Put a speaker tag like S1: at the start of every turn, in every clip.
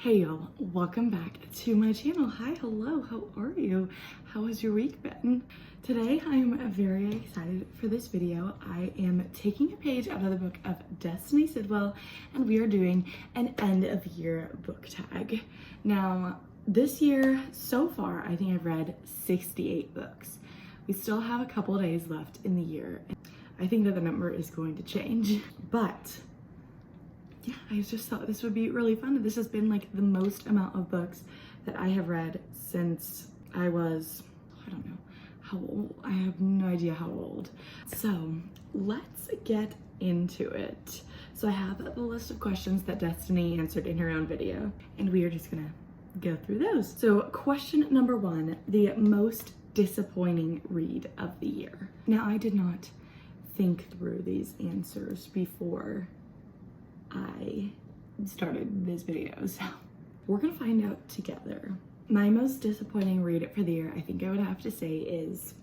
S1: Hey y'all, welcome back to my channel. Hi, hello, how are you? How has your week been? Today I'm very excited for this video. I am taking a page out of the book of Destiny Sidwell and we are doing an end of year book tag. Now, this year, so far, I think I've read 68 books. We still have a couple days left in the year. I think that the number is going to change, but yeah, I just thought this would be really fun. This has been like the most amount of books that I have read since I was, I don't know how old. I have no idea how old. So let's get into it. So I have the list of questions that Destiny answered in her own video, and we are just gonna go through those. So question number one, the most disappointing read of the year. Now, I did not think through these answers before I started this video, so we're gonna find out together. My most disappointing read for the year, I think I would have to say, is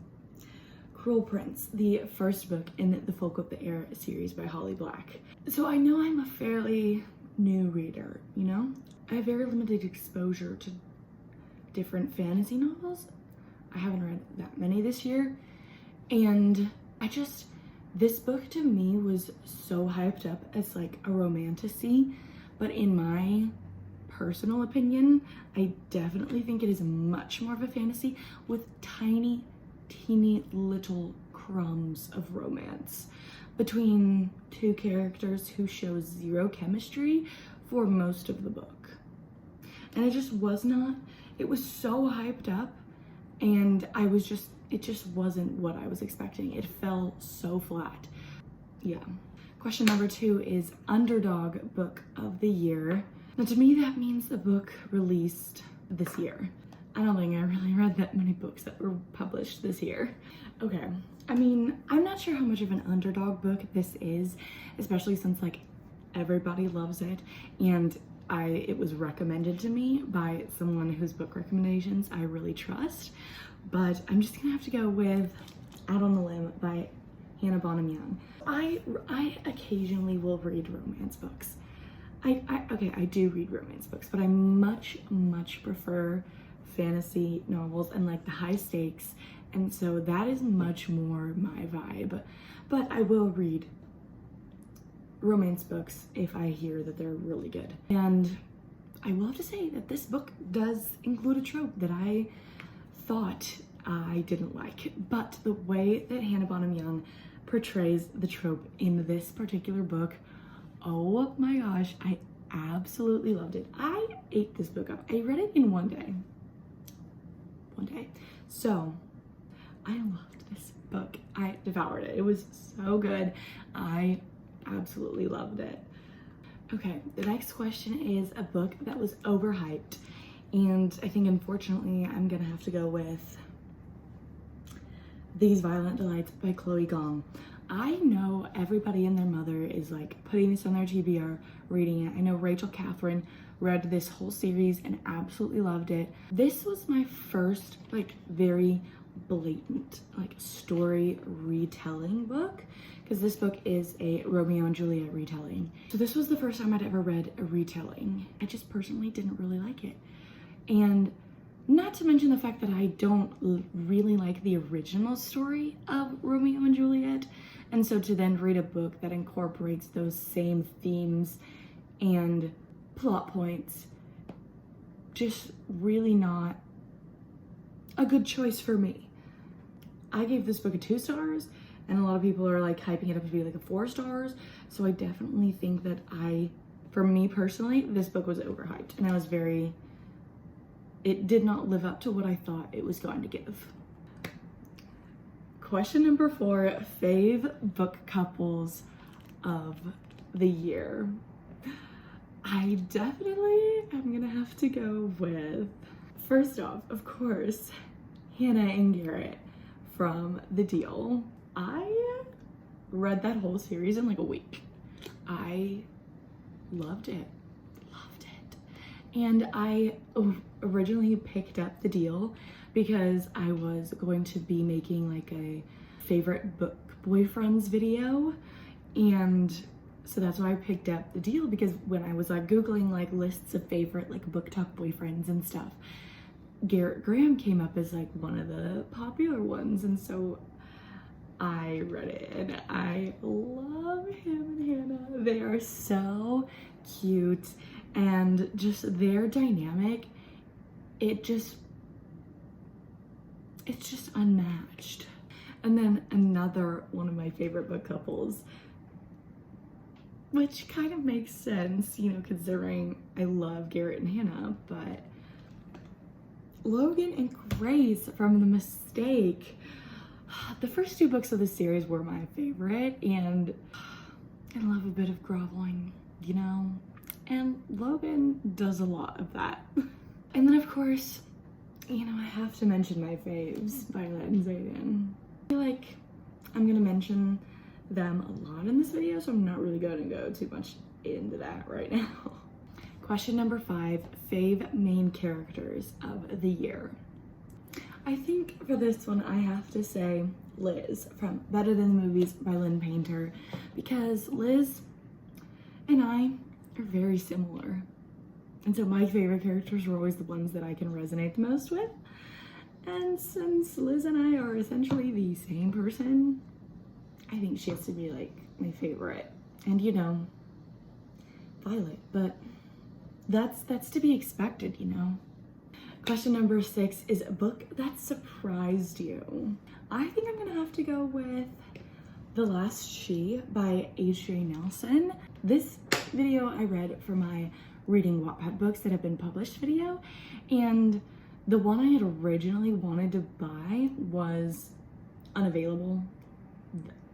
S1: Cruel Prince, the first book in the Folk of the Air series by Holly Black. So I know I'm a fairly new reader, you know? I have very limited exposure to different fantasy novels. I haven't read that many this year, and this book to me was so hyped up as like a romantasy, but in my personal opinion, I definitely think it is much more of a fantasy with tiny, teeny little crumbs of romance between two characters who show zero chemistry for most of the book. And it just was not, it was so hyped up, and it just wasn't what I was expecting. It fell so flat. Yeah. Question number two is Underdog book of the year. Now to me, that means the book released this year. I don't think I really read that many books that were published this year. Okay, I mean, I'm not sure how much of an underdog book this is, especially since like everybody loves it, and it was recommended to me by someone whose book recommendations I really trust. But I'm just gonna have to go with Out on the Limb by Hannah Bonham Young. I occasionally will read romance books. I do read romance books, but I much prefer fantasy novels and like the high stakes, and so that is much more my vibe. But I will read romance books if I hear that they're really good. And I will have to say that this book does include a trope that I thought I didn't like, but the way that Hannah Bonham Young portrays the trope in this particular book, oh my gosh, I absolutely loved it. I ate this book up. I read it in one day. So I loved this book. I devoured it. It was so good. I absolutely loved it. Okay, the next question is a book that was overhyped, and I think unfortunately I'm gonna have to go with These Violent Delights by Chloe Gong. I know everybody and their mother is like putting this on their TBR, reading it. I know Rachel Catherine read this whole series and absolutely loved it. This was my first like very blatant like story retelling book, because this book is a Romeo and Juliet retelling. So this was the first time I'd ever read a retelling. I just personally didn't really like it. And not to mention the fact that I don't really like the original story of Romeo and Juliet. And so to then read a book that incorporates those same themes and plot points, just really not a good choice for me. I gave this book a 2 stars, and a lot of people are like hyping it up to be like a 4 stars. So I definitely think that for me personally, this book was overhyped, and it did not live up to what I thought it was going to give. Question number 4, fave book couples of the year. I definitely am gonna have to go with, first off, of course, Hannah and Garrett from The Deal. I read that whole series in like a week. I loved it. And I originally picked up The Deal because I was going to be making like a favorite book boyfriends video, and So that's why I picked up the deal, because when I was like Googling like lists of favorite like book talk boyfriends and stuff, Garrett Graham came up as like one of the popular ones. And so I read it and I love him and Hannah. They are so cute, and just their dynamic, it's just unmatched. And then another one of my favorite book couples, which kind of makes sense, you know, considering I love Garrett and Hannah, but Logan and Grace from The Mistake. The first two books of the series were my favorite, and I love a bit of groveling, you know, and Logan does a lot of that. And then of course, you know, I have to mention my faves, Violet and Zayden. I feel like I'm gonna mention them a lot in this video, so I'm not really gonna go too much into that right now. Question number 5, fave main characters of the year. I think for this one, I have to say Liz from Better Than the Movies by Lynn Painter, because Liz and I are very similar. And so my favorite characters are always the ones that I can resonate the most with. And since Liz and I are essentially the same person, I think she has to be like my favorite. And you know, Violet, but that's to be expected, you know. Question number 6 is a book that surprised you. I think I'm gonna have to go with The Last She by H.J. Nelson. This video I read for my reading Wattpad books that have been published video, and the one I had originally wanted to buy was unavailable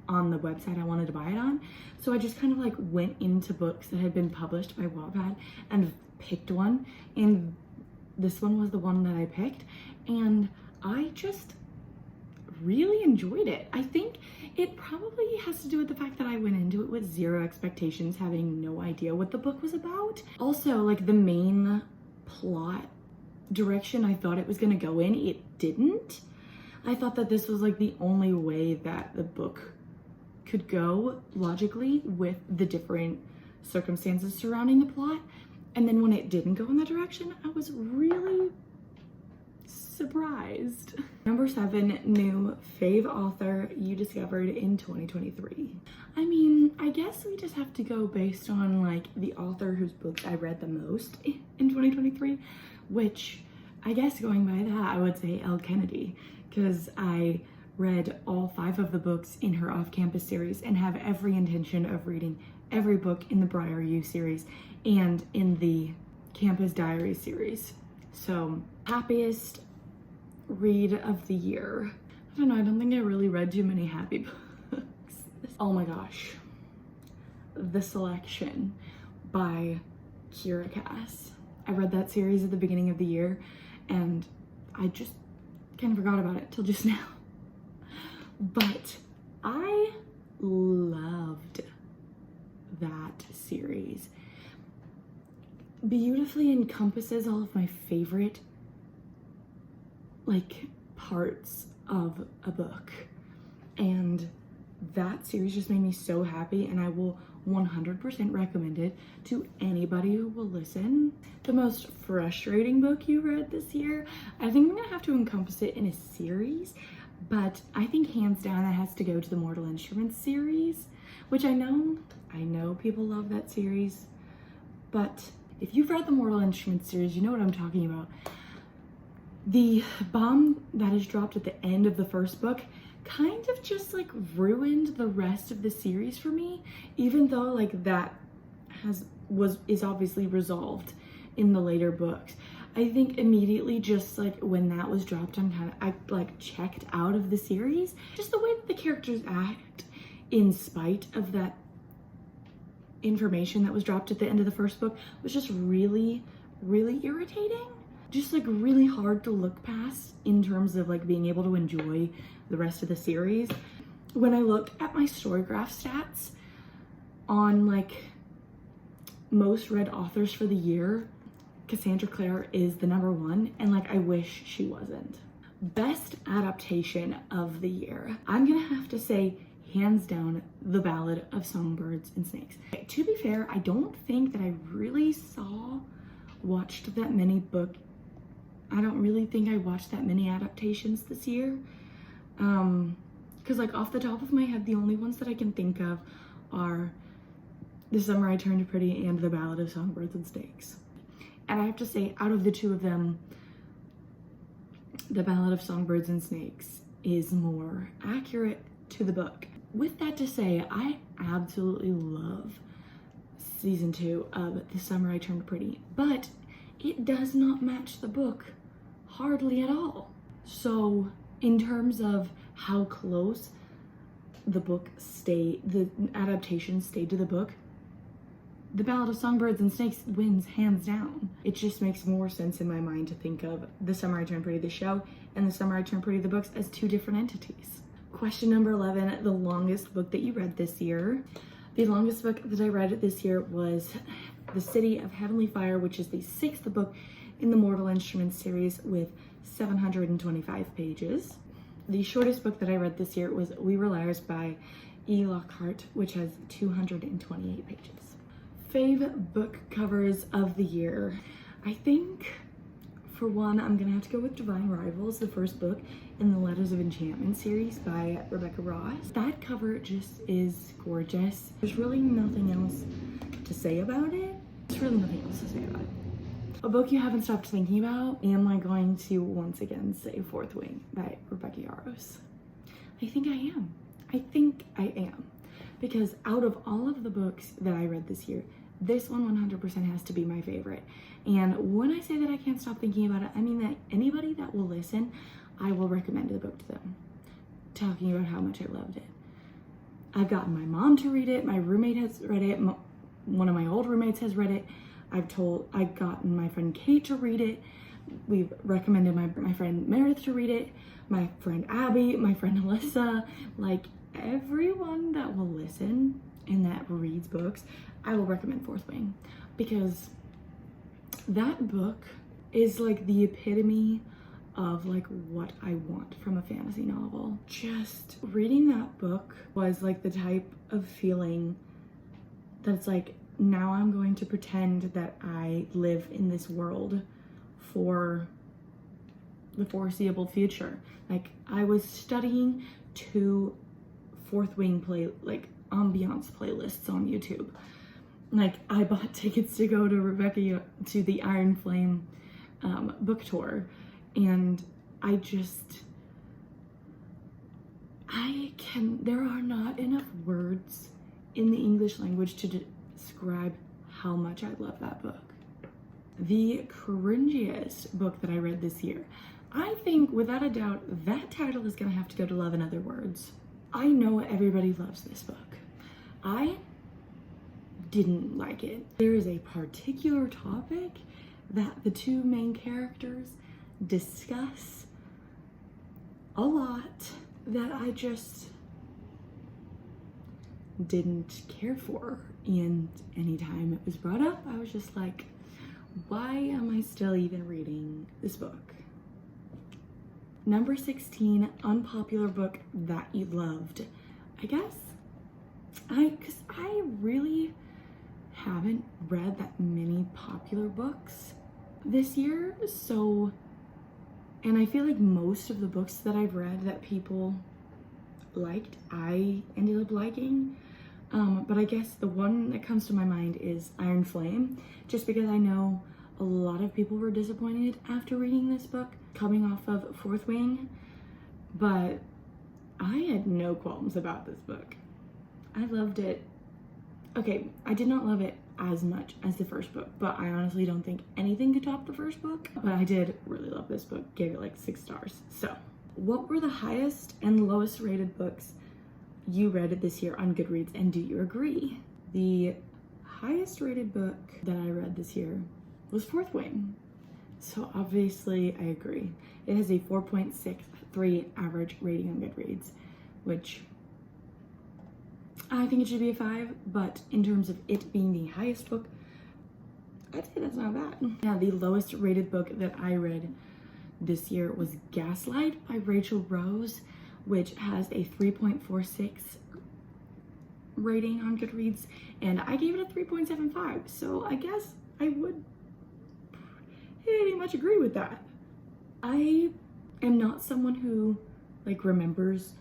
S1: on the website I wanted to buy it on. So I just kind of like went into books that had been published by Wattpad and picked one, and this one was the one that I picked, and I just really enjoyed it. I think it probably has to do with the fact that I went into it with zero expectations, having no idea what the book was about. Also, like the main plot direction I thought it was gonna go in, it didn't. I thought that this was like the only way that the book could go logically with the different circumstances surrounding the plot. And then when it didn't go in that direction, I was really surprised. Number 7, new fave author you discovered in 2023. I mean, I guess we just have to go based on like the author whose books I read the most in 2023, which I guess going by that, I would say Elle Kennedy, because I read all 5 of the books in her off-campus series and have every intention of reading every book in the Briar U series and in the Campus Diary series. So, Happiest read of the year. I don't know, I don't think I really read too many happy books. Oh my gosh. The Selection by Kira Cass. I read that series at the beginning of the year and I just kind of forgot about it till just now. But I loved that series. Beautifully encompasses all of my favorite like parts of a book, and that series just made me so happy, and I will 100% recommend it to anybody who will listen. The most frustrating book you read this year, I think I'm gonna have to encompass it in a series, but I think hands down that has to go to the Mortal Instruments series, which I know people love that series, but if you've read the Mortal Instruments series, you know what I'm talking about. The bomb that is dropped at the end of the first book kind of just like ruined the rest of the series for me, even though like that is obviously resolved in the later books. I think immediately just like when that was dropped, I like checked out of the series. Just the way that the characters act in spite of that information that was dropped at the end of the first book was just really, really irritating. Just like really hard to look past in terms of like being able to enjoy the rest of the series. When I look at my Storygraph stats on like most read authors for the year, Cassandra Clare is the #1, and like I wish she wasn't. Best adaptation of the year, I'm gonna have to say hands down, The Ballad of Songbirds and Snakes. To be fair, I don't think that I really watched that many I don't really think I watched that many adaptations this year. Because like off the top of my head, the only ones that I can think of are The Summer I Turned Pretty and The Ballad of Songbirds and Snakes. And I have to say, out of the two of them, The Ballad of Songbirds and Snakes is more accurate to the book. With that to say, I absolutely love season 2 of The Summer I Turned Pretty, but it does not match the book hardly at all. So in terms of how close the adaptation stayed to the book, The Ballad of Songbirds and Snakes wins hands down. It just makes more sense in my mind to think of The Summer I Turned Pretty, the show, and The Summer I Turned Pretty, the books, as two different entities. Question number 11, the longest book that you read this year. The longest book that I read this year was The City of Heavenly Fire, which is the 6th book in the Mortal Instruments series with 725 pages. The shortest book that I read this year was We Were Liars by E. Lockhart, which has 228 pages. Fave book covers of the year. I think, for one, I'm gonna have to go with Divine Rivals, the first book in the Letters of Enchantment series by Rebecca Ross. That cover just is gorgeous. There's really nothing else to say about it. There's really nothing else to say about it. A book you haven't stopped thinking about, am I going to once again say Fourth Wing by Rebecca Yarros? I think I am. I think I am. Because out of all of the books that I read this year, this one 100% has to be my favorite. And when I say that I can't stop thinking about it, I mean that anybody that will listen, I will recommend the book to them, talking about how much I loved it. I've gotten my mom to read it, my roommate has read it, one of my old roommates has read it, I've gotten my friend Kate to read it, we've recommended my friend Meredith to read it, my friend Abby, my friend Alyssa, like everyone that will listen and that reads books, I will recommend Fourth Wing, because that book is like the epitome of like what I want from a fantasy novel. Just reading that book was like the type of feeling that's like, now I'm going to pretend that I live in this world for the foreseeable future. Like I was studying to Fourth Wing ambiance playlists on YouTube. Like I bought tickets to go to the Iron Flame book tour, and there are not enough words in the English language to describe how much I love that book. The cringiest book that I read this year, I think without a doubt that title is gonna have to go to Love in Other Words. I know everybody loves this book. I didn't like it. There is a particular topic that the two main characters discuss a lot that I just didn't care for. And anytime it was brought up, I was just like, why am I still even reading this book? Number 16, unpopular book that you loved. Because I really haven't read that many popular books this year, so, and I feel like most of the books that I've read that people liked, I ended up liking. But I guess the one that comes to my mind is Iron Flame, just because I know a lot of people were disappointed after reading this book, coming off of Fourth Wing, but I had no qualms about this book. I loved it. Okay, I did not love it as much as the first book, but I honestly don't think anything could top the first book, but I did really love this book, gave it like 6 stars. So, what were the highest and lowest rated books you read this year on Goodreads, and do you agree? The highest rated book that I read this year was Fourth Wing. So obviously I agree. It has a 4.63 average rating on Goodreads, which I think it should be a 5, but in terms of it being the highest book, I'd say that's not bad. Now, the lowest rated book that I read this year was Gaslight by Rachel Rose, which has a 3.46 rating on Goodreads, and I gave it a 3.75, so I guess I would pretty much agree with that. I am not someone who like remembers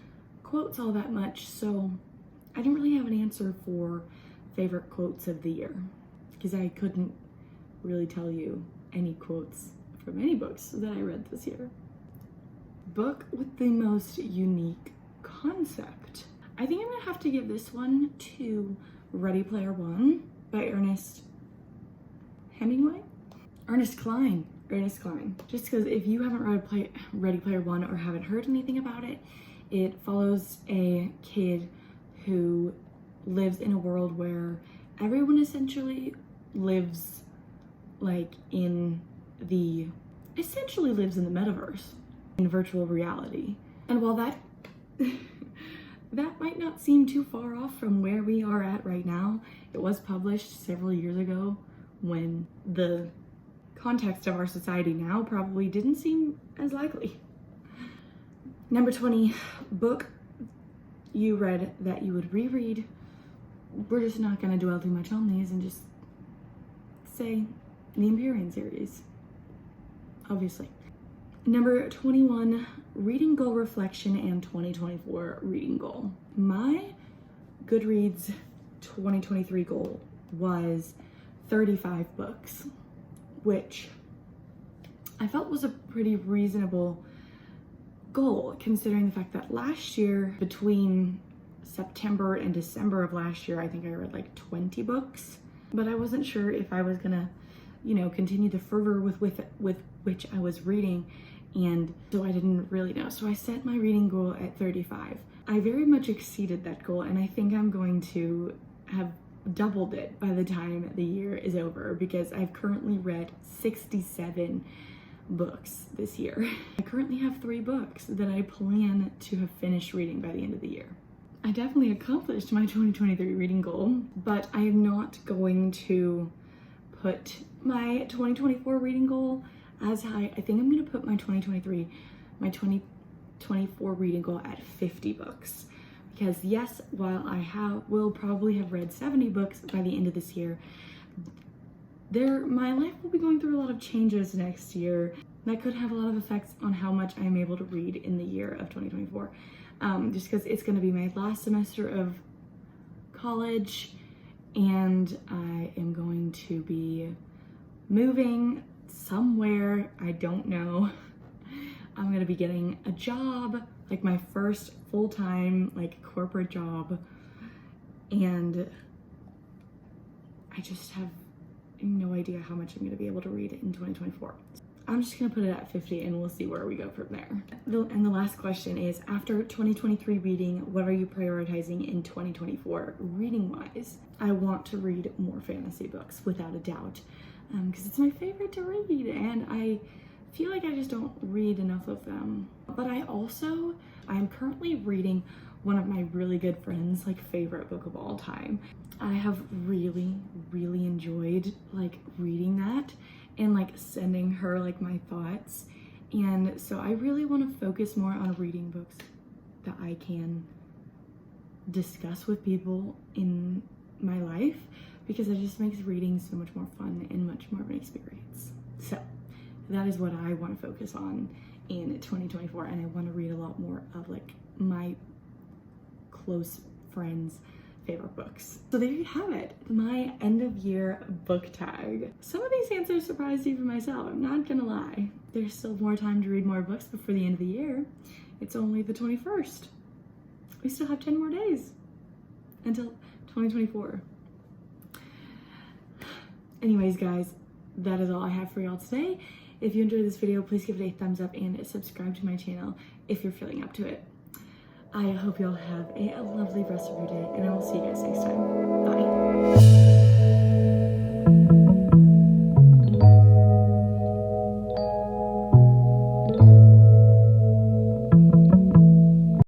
S1: quotes all that much, so I didn't really have an answer for favorite quotes of the year because I couldn't really tell you any quotes from any books that I read this year. Book with the most unique concept. I think I'm gonna have to give this one to Ready Player One by Ernest Cline. Just because if you haven't read Ready Player One or haven't heard anything about it, it follows a kid who lives in a world where everyone essentially lives like essentially lives in the metaverse, in virtual reality. And while that that might not seem too far off from where we are at right now, it was published several years ago when the context of our society now probably didn't seem as likely. Number 20, book you read that you would reread. We're just not gonna dwell too much on these and just say the Empyrean series, obviously. Number 21, reading goal reflection and 2024 reading goal. My Goodreads 2023 goal was 35 books, which I felt was a pretty reasonable goal considering the fact that last year, between September and December of last year, I think I read like 20 books, but I wasn't sure if I was gonna, you know, continue the fervor with which I was reading, and so I didn't really know. So I set my reading goal at 35. I very much exceeded that goal, and I think I'm going to have doubled it by the time the year is over because I've currently read 67 books this year. I currently have 3 books that I plan to have finished reading by the end of the year. I definitely accomplished my 2023 reading goal, but I am not going to put my 2024 reading goal as high. I think I'm gonna put my 2024 reading goal at 50 books. Because yes, while I will probably have read 70 books by the end of this year, my life will be going through a lot of changes next year that could have a lot of effects on how much I'm able to read in the year of 2024. Just because it's going to be my last semester of college, and I am going to be moving somewhere, I don't know. I'm going to be getting a job, like my first full-time like corporate job, and I just have no idea how much I'm going to be able to read in 2024. I'm just going to put it at 50 and we'll see where we go from there. And the last question is, after 2023 reading, what are you prioritizing in 2024 reading wise? I want to read more fantasy books without a doubt, because it's my favorite to read and I feel like I just don't read enough of them. But I'm currently reading one of my really good friends' like favorite book of all time. I have really enjoyed like reading that and like sending her like my thoughts, and so I really want to focus more on reading books that I can discuss with people in my life, because it just makes reading so much more fun and much more of an experience. So that is what I want to focus on in 2024, and I want to read a lot more of like my close friends' favorite books. So there you have it, my end of year book tag. Some of these answers surprised even myself, I'm not gonna lie. There's still more time to read more books before the end of the year. It's only the 21st. We still have 10 more days until 2024. Anyways guys, that is all I have for y'all today. If you enjoyed this video, please give it a thumbs up and subscribe to my channel if you're feeling up to it. I hope y'all have a lovely rest of your day, and I will see you guys next time. Bye.